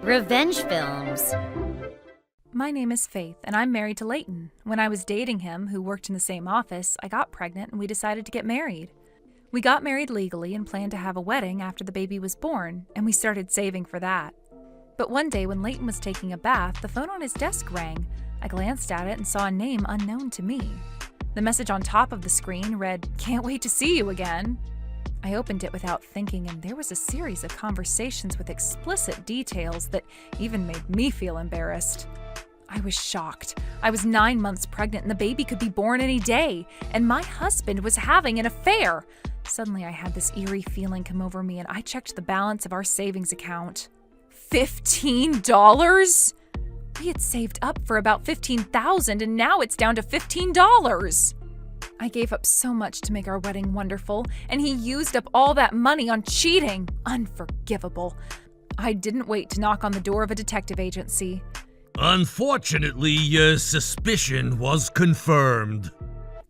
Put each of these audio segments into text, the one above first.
Revenge films. My name is Faith, and I'm married to Leighton. When I was dating him, who worked in the same office, I got pregnant and we decided to get married. We got married legally and planned to have a wedding after the baby was born, and we started saving for that. But one day when Leighton was taking a bath, the phone on his desk rang. I glanced at it and saw a name unknown to me. The message on top of the screen read, "Can't wait to see you again." I opened it without thinking, and there was a series of conversations with explicit details that even made me feel embarrassed. I was shocked. I was 9 months pregnant and the baby could be born any day, and my husband was having an affair. Suddenly I had this eerie feeling come over me and I checked the balance of our savings account. $15? We had saved up for about $15,000 and now it's down to $15. I gave up so much to make our wedding wonderful, and he used up all that money on cheating. Unforgivable. I didn't wait to knock on the door of a detective agency. Unfortunately, your suspicion was confirmed.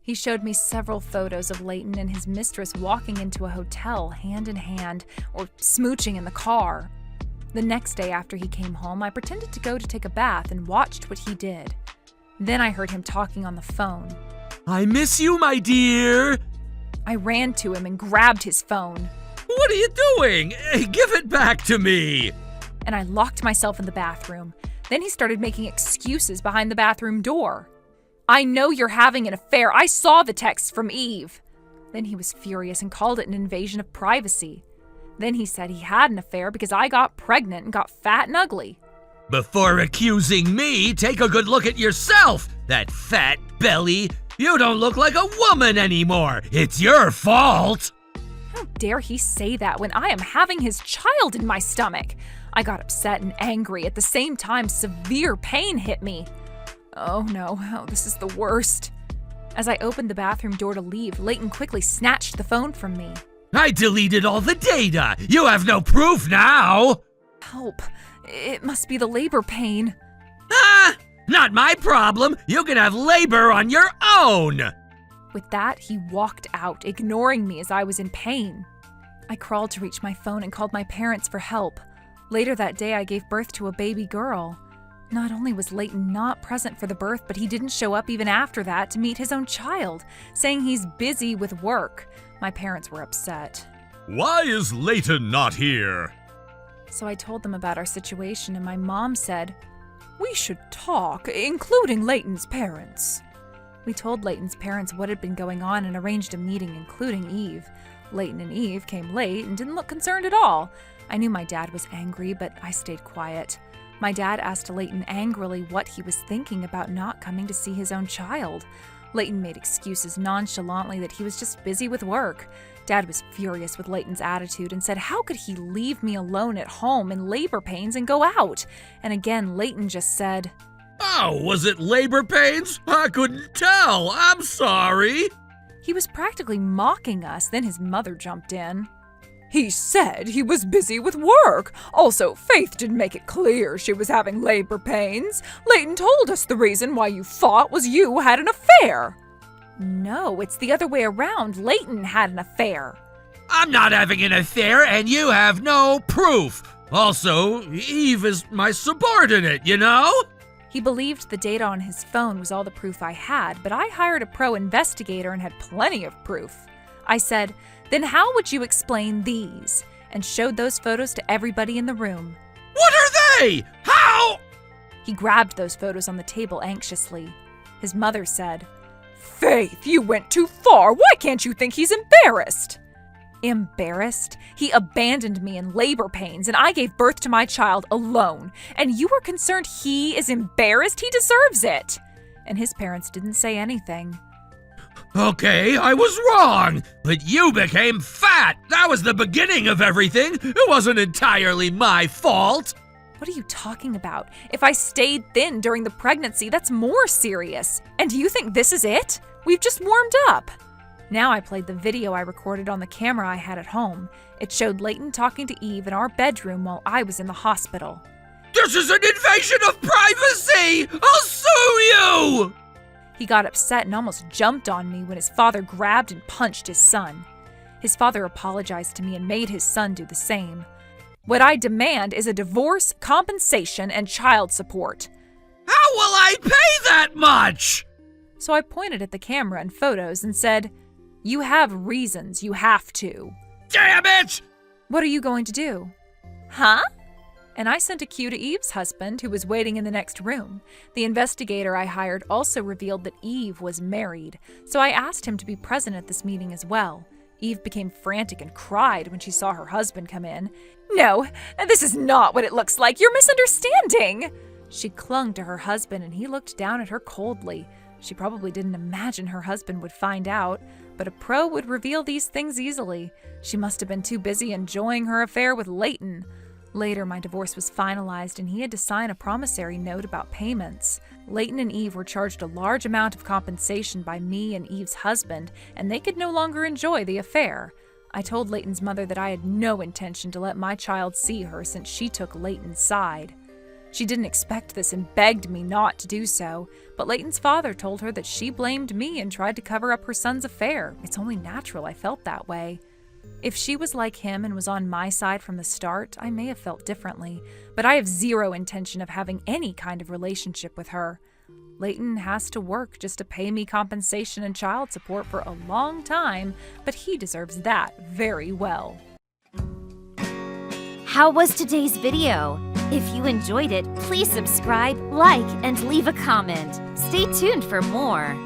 He showed me several photos of Leighton and his mistress walking into a hotel hand in hand or smooching in the car. The next day after he came home, I pretended to go to take a bath and watched what he did. Then I heard him talking on the phone. I miss you, my dear. I ran to him and grabbed his phone. What are you doing? Give it back to me. And I locked myself in the bathroom. Then he started making excuses behind the bathroom door. "I know you're having an affair. I saw the text from Eve." Then he was furious and called it an invasion of privacy. Then he said he had an affair because I got pregnant and got fat and ugly. Before accusing me, take a good look at yourself. That fat belly. You don't look like a woman anymore. It's your fault. How dare he say that when I am having his child in my stomach? I got upset and angry. At the same time, severe pain hit me. Oh no, this is the worst. As I opened the bathroom door to leave, Leighton quickly snatched the phone from me. I deleted all the data. You have no proof now. Help. It must be the labor pain. Not my problem. You can have labor on your own. With that, he walked out, ignoring me as I was in pain. I crawled to reach my phone and called my parents for help. Later that day, I gave birth to a baby girl. Not only was Leighton not present for the birth, but he didn't show up even after that to meet his own child, saying he's busy with work. My parents were upset. Why is Leighton not here? So I told them about our situation, and my mom said, "We should talk, including Leighton's parents." We told Leighton's parents what had been going on and arranged a meeting, including Eve. Leighton and Eve came late and didn't look concerned at all. I knew my dad was angry, but I stayed quiet. My dad asked Leighton angrily what he was thinking about not coming to see his own child. Leighton made excuses nonchalantly that he was just busy with work. Dad was furious with Leighton's attitude and said how could he leave me alone at home in labor pains and go out? And again, Leighton just said, "Oh, was it labor pains? I couldn't tell. I'm sorry." He was practically mocking us. Then his mother jumped in. "He said he was busy with work. Also, Faith didn't make it clear she was having labor pains. Leighton told us the reason why you thought was you had an affair." "No, it's the other way around. Leighton had an affair." I'm not having an affair and you have no proof. Also, Eve is my subordinate, you know? He believed the data on his phone was all the proof I had, but I hired a pro investigator and had plenty of proof. I said, "Then how would you explain these?" and showed those photos to everybody in the room. What are they? How? He grabbed those photos on the table anxiously. His mother said, "Faith, you went too far. Why can't you think he's embarrassed?" Embarrassed? He abandoned me in labor pains and I gave birth to my child alone. And you were concerned he is embarrassed? He deserves it. And his parents didn't say anything. Okay, I was wrong, but you became fat. That was the beginning of everything. It wasn't entirely my fault. What are you talking about? If I stayed thin during the pregnancy, that's more serious. And do you think this is it? We've just warmed up. Now I played the video I recorded on the camera I had at home. It showed Leighton talking to Eve in our bedroom while I was in the hospital. This is an invasion of privacy! I'll sue you! He got upset and almost jumped on me when his father grabbed and punched his son. His father apologized to me and made his son do the same. What I demand is a divorce, compensation, and child support. How will I pay that much? So I pointed at the camera and photos and said, "You have reasons, you have to." Damn it! "What are you going to do?" "Huh?" And I sent a cue to Eve's husband, who was waiting in the next room. The investigator I hired also revealed that Eve was married, so I asked him to be present at this meeting as well. Eve became frantic and cried when she saw her husband come in. "No, this is not what it looks like. You're misunderstanding." She clung to her husband and he looked down at her coldly. She probably didn't imagine her husband would find out, but a pro would reveal these things easily. She must have been too busy enjoying her affair with Leighton. Later, my divorce was finalized and he had to sign a promissory note about payments. Leighton and Eve were charged a large amount of compensation by me and Eve's husband, and they could no longer enjoy the affair. I told Leighton's mother that I had no intention to let my child see her since she took Leighton's side. She didn't expect this and begged me not to do so, but Leighton's father told her that she blamed me and tried to cover up her son's affair. It's only natural I felt that way. If she was like him and was on my side from the start, I may have felt differently, but I have zero intention of having any kind of relationship with her. Leighton has to work just to pay me compensation and child support for a long time, but he deserves that very well. How was today's video? If you enjoyed it, please subscribe, like, and leave a comment. Stay tuned for more.